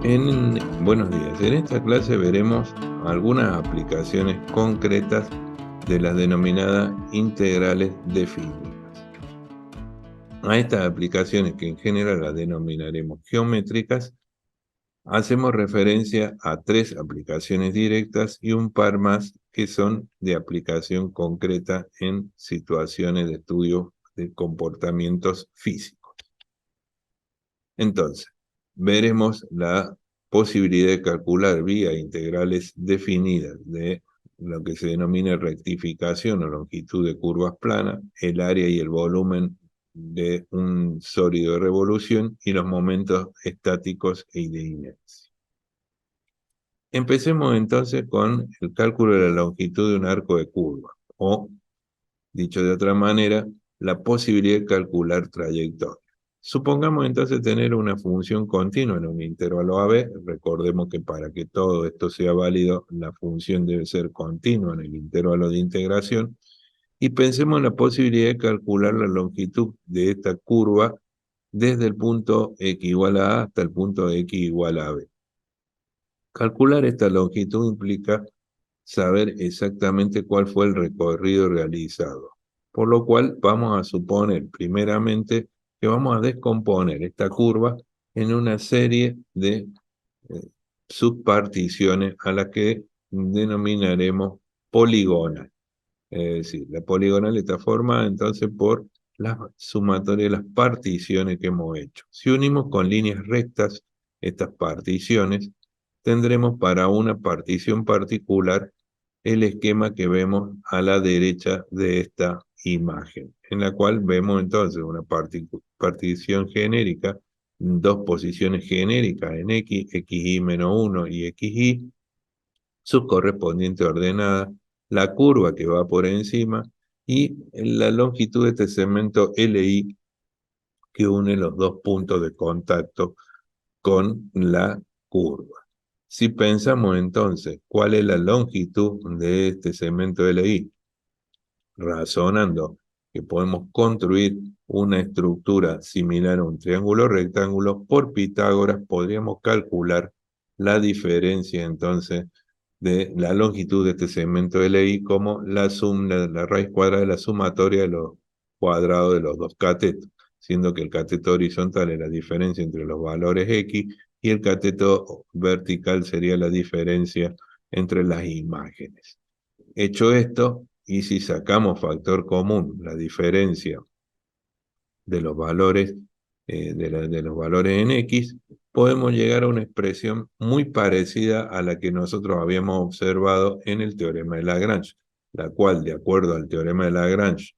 Buenos días. En esta clase veremos algunas aplicaciones concretas de las denominadas integrales definidas. A estas aplicaciones, que en general las denominaremos geométricas, hacemos referencia a tres aplicaciones directas y un par más que son de aplicación concreta en situaciones de estudio de comportamientos físicos. Entonces, veremos la posibilidad de calcular vía integrales definidas de lo que se denomina rectificación o longitud de curvas planas, el área y el volumen de un sólido de revolución y los momentos estáticos y de inercia. Empecemos entonces con el cálculo de la longitud de un arco de curva, o, dicho de otra manera, la posibilidad de calcular trayectorias. Supongamos entonces tener una función continua en un intervalo AB. Recordemos que para que todo esto sea válido, la función debe ser continua en el intervalo de integración. Y pensemos en la posibilidad de calcular la longitud de esta curva desde el punto x igual a A hasta el punto x igual a B. Calcular esta longitud implica saber exactamente cuál fue el recorrido realizado. Por lo cual vamos a suponer primeramente que vamos a descomponer esta curva en una serie de eh, subparticiones a las que denominaremos poligonal. Es decir, la poligonal está formada entonces por la sumatoria de las particiones que hemos hecho. Si unimos con líneas rectas estas particiones, tendremos para una partición particular el esquema que vemos a la derecha de esta imagen, en la cual vemos entonces una partición genérica, dos posiciones genéricas en x, xy-1 y xy, su correspondiente ordenada, la curva que va por encima y la longitud de este segmento LI que une los dos puntos de contacto con la curva. Si pensamos entonces cuál es la longitud de este segmento LI, razonando que podemos construir una estructura similar a un triángulo rectángulo, por Pitágoras podríamos calcular la diferencia entonces de la longitud de este segmento LI como la raíz cuadrada de la sumatoria de los cuadrados de los dos catetos, siendo que el cateto horizontal es la diferencia entre los valores X y el cateto vertical sería la diferencia entre las imágenes. Hecho esto, y si sacamos factor común, la diferencia de los valores, de los valores en X, podemos llegar a una expresión muy parecida a la que nosotros habíamos observado en el teorema de Lagrange, la cual, de acuerdo al teorema de Lagrange,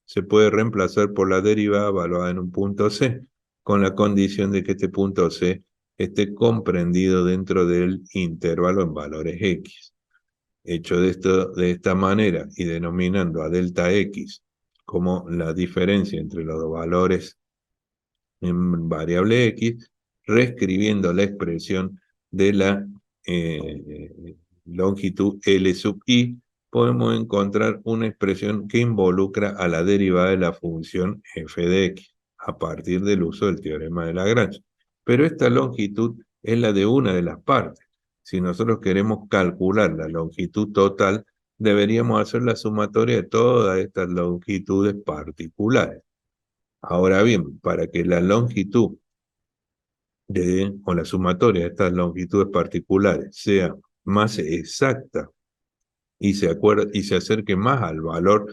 se puede reemplazar por la derivada evaluada en un punto C, con la condición de que este punto C esté comprendido dentro del intervalo en valores X. Hecho de esta manera y denominando a delta X como la diferencia entre los dos valores en variable X, reescribiendo la expresión de la longitud L sub I, podemos encontrar una expresión que involucra a la derivada de la función f de x, a partir del uso del teorema de Lagrange. Pero esta longitud es la de una de las partes. Si nosotros queremos calcular la longitud total, deberíamos hacer la sumatoria de todas estas longitudes particulares. Ahora bien, para que la longitud o la sumatoria de estas longitudes particulares sea más exacta y se acerque más al valor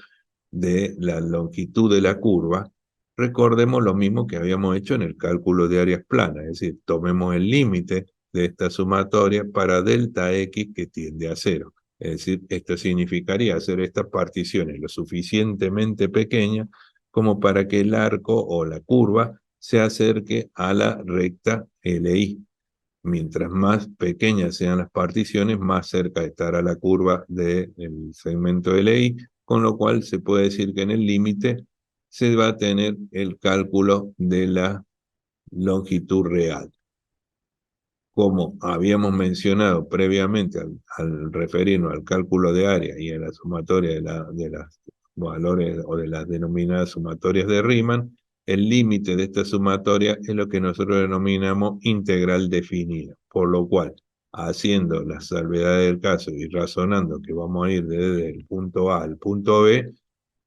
de la longitud de la curva, recordemos lo mismo que habíamos hecho en el cálculo de áreas planas, es decir, tomemos el límite de esta sumatoria para delta X que tiende a cero. Es decir, esto significaría hacer estas particiones lo suficientemente pequeñas como para que el arco o la curva se acerque a la recta LI. Mientras más pequeñas sean las particiones, más cerca estará la curva del segmento LI, con lo cual se puede decir que en el límite se va a tener el cálculo de la longitud real. Como habíamos mencionado previamente al referirnos al cálculo de área y a la sumatoria de las valores o de las denominadas sumatorias de Riemann, El límite de esta sumatoria es lo que nosotros denominamos integral definida, por lo cual, haciendo la salvedad del caso y razonando que vamos a ir desde el punto A al punto B,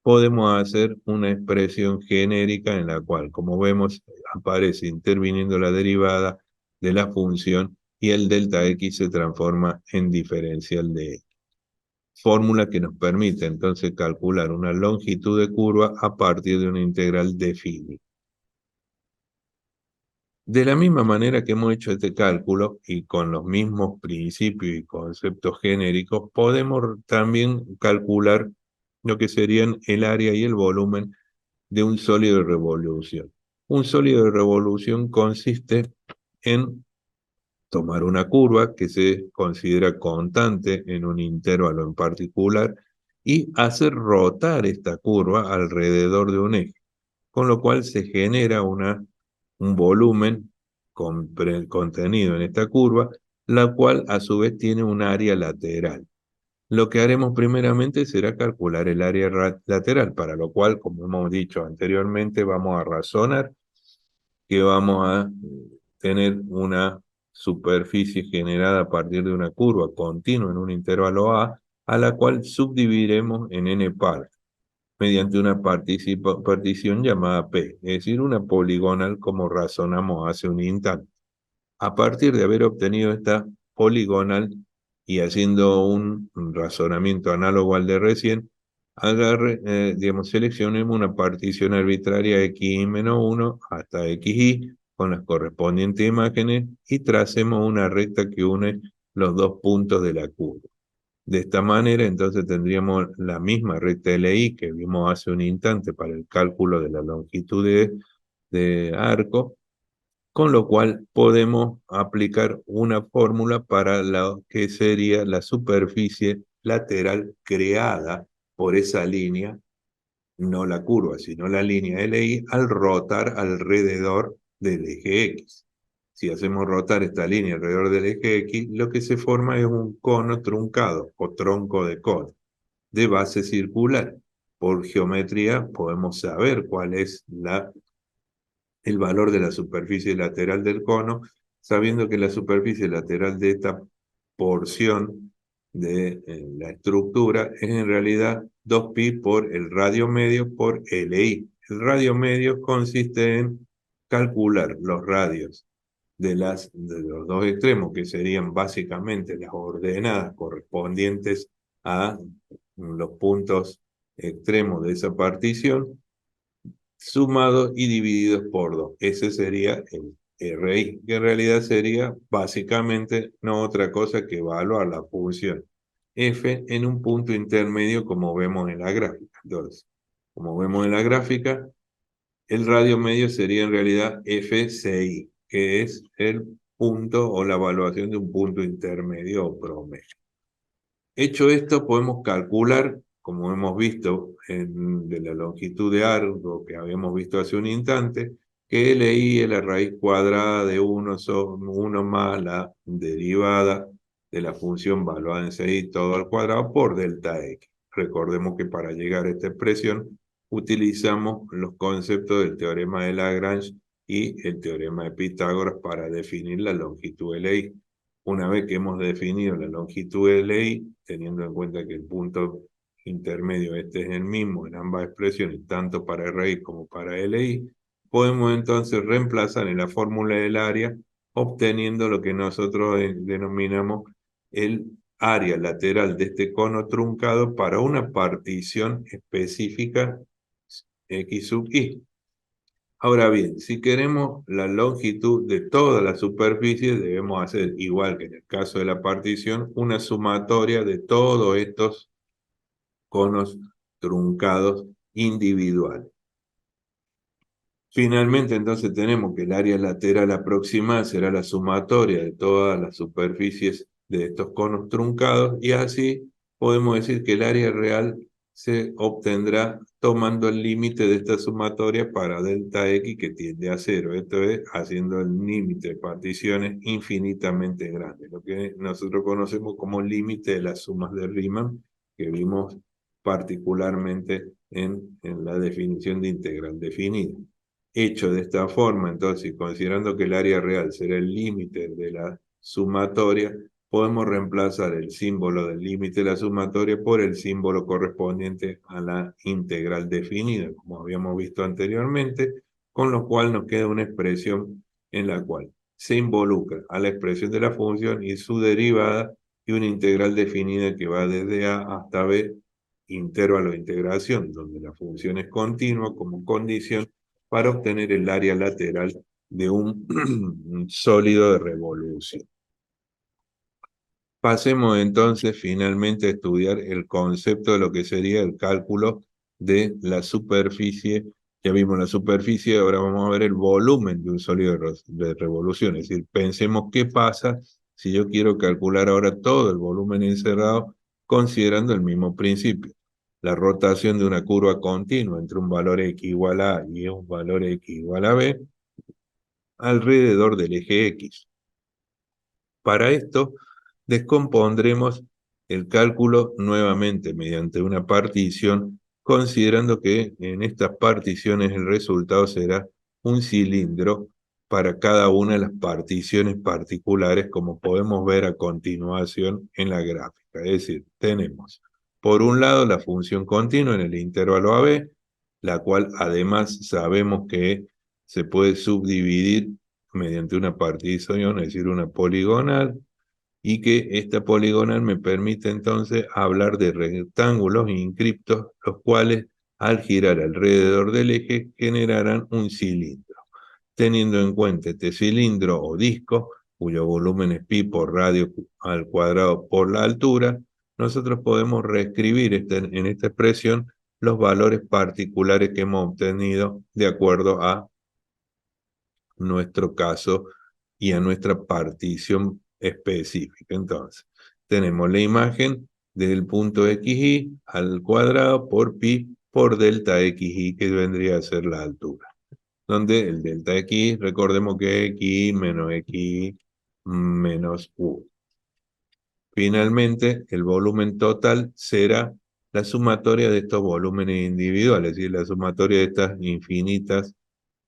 podemos hacer una expresión genérica en la cual, como vemos, aparece interviniendo la derivada de la función y el delta x se transforma en diferencial de x. Fórmula que nos permite entonces calcular una longitud de curva a partir de una integral definida. De la misma manera que hemos hecho este cálculo y con los mismos principios y conceptos genéricos, podemos también calcular lo que serían el área y el volumen de un sólido de revolución. Un sólido de revolución consiste en tomar una curva que se considera constante en un intervalo en particular y hacer rotar esta curva alrededor de un eje, con lo cual se genera un volumen contenido en esta curva, la cual a su vez tiene un área lateral. Lo que haremos primeramente será calcular el área lateral, para lo cual, como hemos dicho anteriormente, vamos a razonar que vamos a tener una superficie generada a partir de una curva continua en un intervalo a la cual subdividiremos en n par, mediante una partición llamada P, es decir, una poligonal como razonamos hace un instante. A partir de haber obtenido esta poligonal y haciendo un razonamiento análogo al de recién, digamos, seleccionemos una partición arbitraria xy-1 hasta xy con las correspondientes imágenes y tracemos una recta que une los dos puntos de la curva. De esta manera, entonces tendríamos la misma recta LI que vimos hace un instante para el cálculo de la longitud de arco, con lo cual podemos aplicar una fórmula para lo que sería la superficie lateral creada por esa línea, no la curva, sino la línea LI, al rotar alrededor del eje X. Si hacemos rotar esta línea alrededor del eje X, lo que se forma es un cono truncado o tronco de cono de base circular. Por geometría podemos saber cuál es el valor de la superficie lateral del cono, sabiendo que la superficie lateral de esta porción de la estructura es en realidad 2pi por el radio medio por LI. El radio medio consiste en calcular los radios de los dos extremos, que serían básicamente las ordenadas correspondientes a los puntos extremos de esa partición, sumados y divididos por 2. Ese sería el RI, que en realidad sería básicamente no otra cosa que evaluar la función f en un punto intermedio como vemos en la gráfica. Entonces, como vemos en la gráfica, el radio medio sería en realidad FCI, que es el punto o la evaluación de un punto intermedio o promedio. Hecho esto, podemos calcular, como hemos visto de la longitud de arco que habíamos visto hace un instante, que LI es la raíz cuadrada de 1 más la derivada de la función valuada en CI todo al cuadrado por delta X. Recordemos que para llegar a esta expresión utilizamos los conceptos del teorema de Lagrange y el teorema de Pitágoras para definir la longitud LI. Una vez que hemos definido la longitud de LI, teniendo en cuenta que el punto intermedio este es el mismo en ambas expresiones, tanto para RI como para LI, podemos entonces reemplazar en la fórmula del área, obteniendo lo que nosotros denominamos el área lateral de este cono truncado para una partición específica x sub i. Ahora bien, si queremos la longitud de toda la superficie, debemos hacer, igual que en el caso de la partición, una sumatoria de todos estos conos truncados individuales. Finalmente, entonces tenemos que el área lateral aproximada será la sumatoria de todas las superficies de estos conos truncados y así podemos decir que el área real se obtendrá tomando el límite de esta sumatoria para delta X que tiende a 0. Esto es haciendo el límite de particiones infinitamente grande, lo que nosotros conocemos como límite de las sumas de Riemann, que vimos particularmente en la definición de integral definida. Hecho de esta forma, entonces, considerando que el área real será el límite de la sumatoria, podemos reemplazar el símbolo del límite de la sumatoria por el símbolo correspondiente a la integral definida, como habíamos visto anteriormente, con lo cual nos queda una expresión en la cual se involucra a la expresión de la función y su derivada y una integral definida que va desde A hasta B, intervalo de integración, donde la función es continua como condición para obtener el área lateral de un sólido de revolución. Pasemos entonces finalmente a estudiar el concepto de lo que sería el cálculo de la superficie. Ya vimos la superficie, ahora vamos a ver el volumen de un sólido de revolución. Es decir, pensemos qué pasa si yo quiero calcular ahora todo el volumen encerrado considerando el mismo principio. La rotación de una curva continua entre un valor x igual a A y un valor x igual a B alrededor del eje X. Para esto, descompondremos el cálculo nuevamente mediante una partición, considerando que en estas particiones el resultado será un cilindro para cada una de las particiones particulares, como podemos ver a continuación en la gráfica. Es decir, tenemos por un lado la función continua en el intervalo AB, la cual además sabemos que se puede subdividir mediante una partición, es decir, una poligonal, y que esta poligonal me permite entonces hablar de rectángulos inscriptos, los cuales al girar alrededor del eje generarán un cilindro. Teniendo en cuenta este cilindro o disco, cuyo volumen es pi por radio al cuadrado por la altura, nosotros podemos reescribir en esta expresión los valores particulares que hemos obtenido de acuerdo a nuestro caso y a nuestra partición específica. Entonces, tenemos la imagen del punto xy al cuadrado por pi por delta xy, que vendría a ser la altura. Donde el delta x, recordemos que es xy menos xy menos u. Finalmente, el volumen total será la sumatoria de estos volúmenes individuales, es decir, la sumatoria de estas infinitas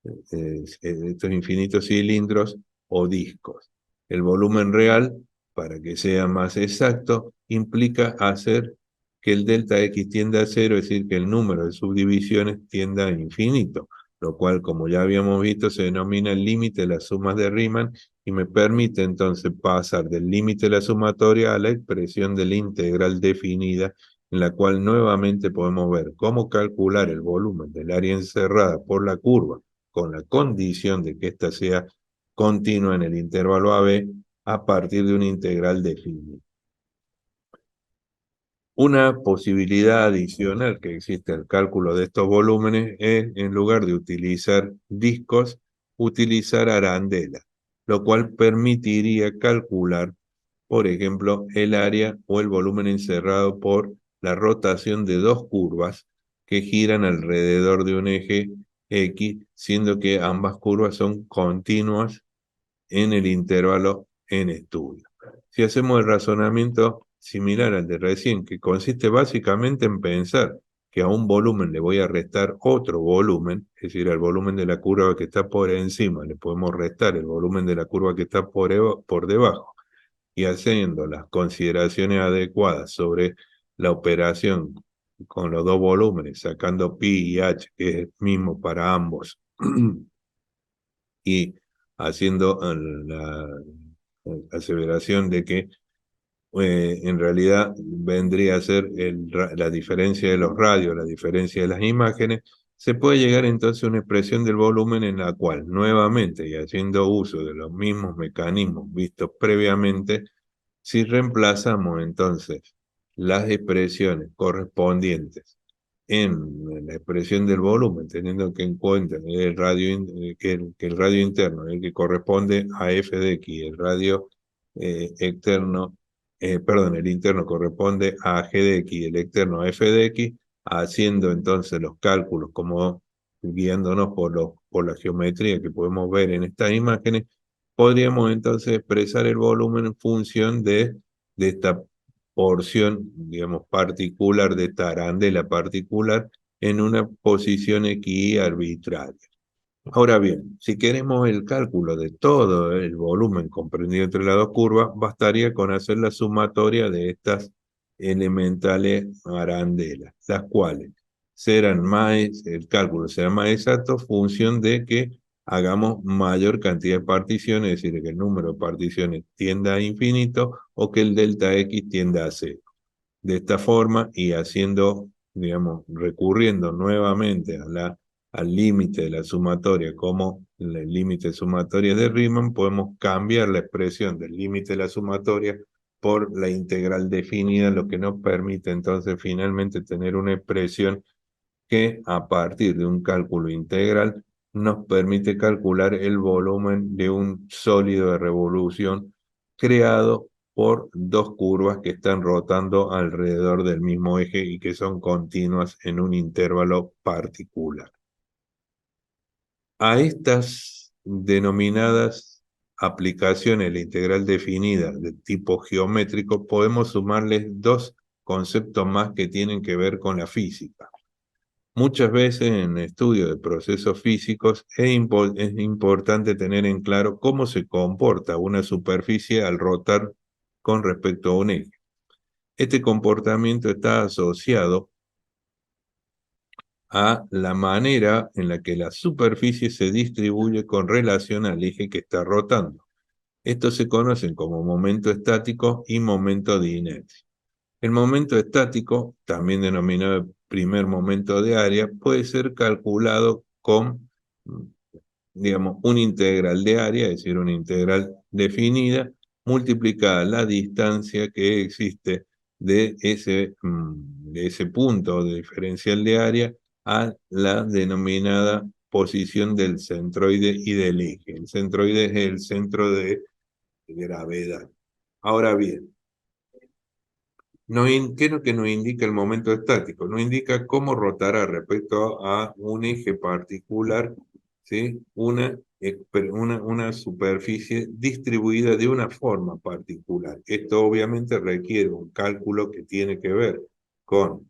estos infinitos cilindros o discos. El volumen real, para que sea más exacto, implica hacer que el delta x tienda a cero, es decir, que el número de subdivisiones tienda a infinito, lo cual, como ya habíamos visto, se denomina el límite de las sumas de Riemann y me permite entonces pasar del límite de la sumatoria a la expresión de la integral definida, en la cual nuevamente podemos ver cómo calcular el volumen del área encerrada por la curva con la condición de que ésta sea continua en el intervalo AB a partir de una integral definida. Una posibilidad adicional que existe al cálculo de estos volúmenes es, en lugar de utilizar discos, utilizar arandelas, lo cual permitiría calcular, por ejemplo, el área o el volumen encerrado por la rotación de dos curvas que giran alrededor de un eje X, siendo que ambas curvas son continuas en el intervalo en estudio. Si hacemos el razonamiento similar al de recién, que consiste básicamente en pensar que a un volumen le voy a restar otro volumen, es decir, al volumen de la curva que está por encima, le podemos restar el volumen de la curva que está por debajo, y haciendo las consideraciones adecuadas sobre la operación con los dos volúmenes, sacando pi y h, que es el mismo para ambos, y haciendo la aseveración de que en realidad vendría a ser la diferencia de los radios, la diferencia de las imágenes, se puede llegar entonces a una expresión del volumen en la cual, nuevamente, y haciendo uso de los mismos mecanismos vistos previamente, si reemplazamos entonces las expresiones correspondientes en la expresión del volumen, teniendo que en cuenta que el radio interno, el que corresponde a f de x, el radio externo, perdón, el interno corresponde a g de x, el externo a f de x, haciendo entonces los cálculos como guiándonos por la geometría que podemos ver en estas imágenes, podríamos entonces expresar el volumen en función de esta porción, digamos, particular, de esta arandela particular, en una posición equiarbitraria. Ahora bien, si queremos el cálculo de todo el volumen comprendido entre las dos curvas, bastaría con hacer la sumatoria de estas elementales arandelas, las cuales serán más, el cálculo será más exacto en función de que hagamos mayor cantidad de particiones, es decir, que el número de particiones tienda a infinito o que el delta X tienda a cero. De esta forma y haciendo, digamos, recurriendo nuevamente al límite de la sumatoria como el límite sumatoria de Riemann, podemos cambiar la expresión del límite de la sumatoria por la integral definida, lo que nos permite entonces finalmente tener una expresión que a partir de un cálculo integral nos permite calcular el volumen de un sólido de revolución creado por dos curvas que están rotando alrededor del mismo eje y que son continuas en un intervalo particular. A estas denominadas aplicaciones de la integral definida de tipo geométrico podemos sumarles dos conceptos más que tienen que ver con la física. Muchas veces en estudio de procesos físicos es importante tener en claro cómo se comporta una superficie al rotar con respecto a un eje. Este comportamiento está asociado a la manera en la que la superficie se distribuye con relación al eje que está rotando. Estos se conocen como momento estático y momento de inercia. El momento estático, también denominado primer momento de área, puede ser calculado con, digamos, un integral de área, es decir, una integral definida, multiplicada la distancia que existe de ese punto de diferencial de área a la denominada posición del centroide y del eje. El centroide es el centro de gravedad. Ahora bien, ¿qué es lo que nos indica el momento estático? Nos indica cómo rotará respecto a un eje particular, ¿sí? Una superficie distribuida de una forma particular. Esto obviamente requiere un cálculo que tiene que ver con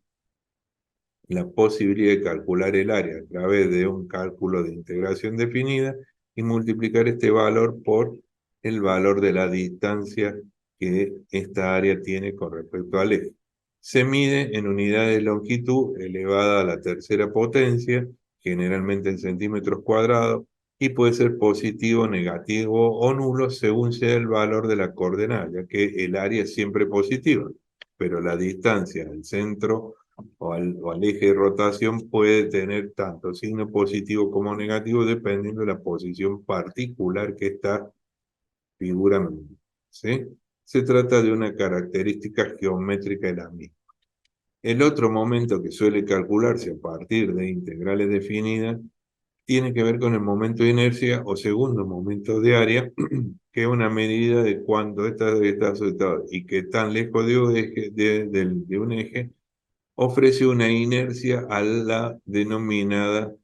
la posibilidad de calcular el área a través de un cálculo de integración definida y multiplicar este valor por el valor de la distancia que esta área tiene con respecto al eje. Se mide en unidades de longitud elevada a la tercera potencia, generalmente en centímetros cuadrados, y puede ser positivo, negativo o nulo según sea el valor de la coordenada, ya que el área es siempre positiva, pero la distancia al centro o al eje de rotación puede tener tanto signo positivo como negativo dependiendo de la posición particular que esta figura mide, ¿sí? Se trata de una característica geométrica de la misma. El otro momento que suele calcularse a partir de integrales definidas tiene que ver con el momento de inercia o segundo momento de área, que es una medida de cuánto está sujetado y que tan lejos de un eje ofrece una inercia a la denominada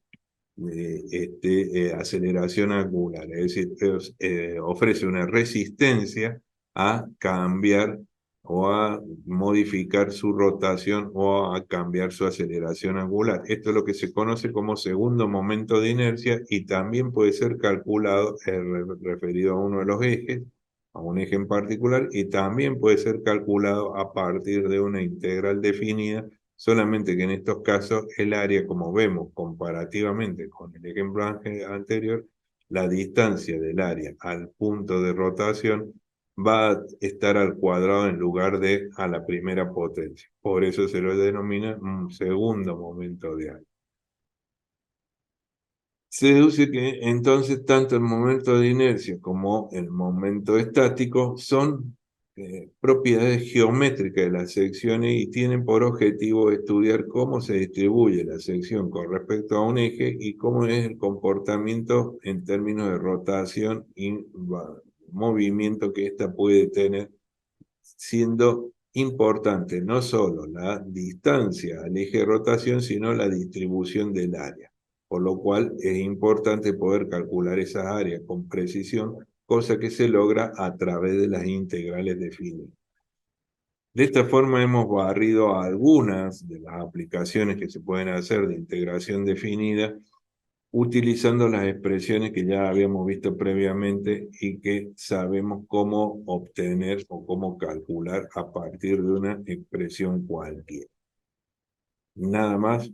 aceleración angular, es decir, ofrece una resistencia a cambiar o a modificar su rotación o a cambiar su aceleración angular. Esto es lo que se conoce como segundo momento de inercia y también puede ser calculado, referido a uno de los ejes, a un eje en particular, y también puede ser calculado a partir de una integral definida, solamente que en estos casos el área, como vemos comparativamente con el ejemplo anterior, la distancia del área al punto de rotación va a estar al cuadrado en lugar de a la primera potencia. Por eso se lo denomina un segundo momento de área. Se deduce que entonces tanto el momento de inercia como el momento estático son propiedades geométricas de las secciones y tienen por objetivo estudiar cómo se distribuye la sección con respecto a un eje y cómo es el comportamiento en términos de rotación y movimiento que ésta puede tener, siendo importante no solo la distancia al eje de rotación, sino la distribución del área, por lo cual es importante poder calcular esas áreas con precisión, cosa que se logra a través de las integrales definidas. De esta forma hemos algunas de las aplicaciones que se pueden hacer de integración definida utilizando las expresiones que ya habíamos visto previamente y que sabemos cómo obtener o cómo calcular a partir de una expresión cualquiera. Nada más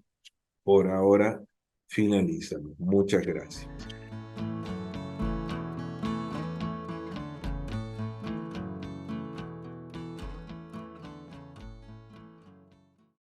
por ahora, finalizamos. Muchas gracias.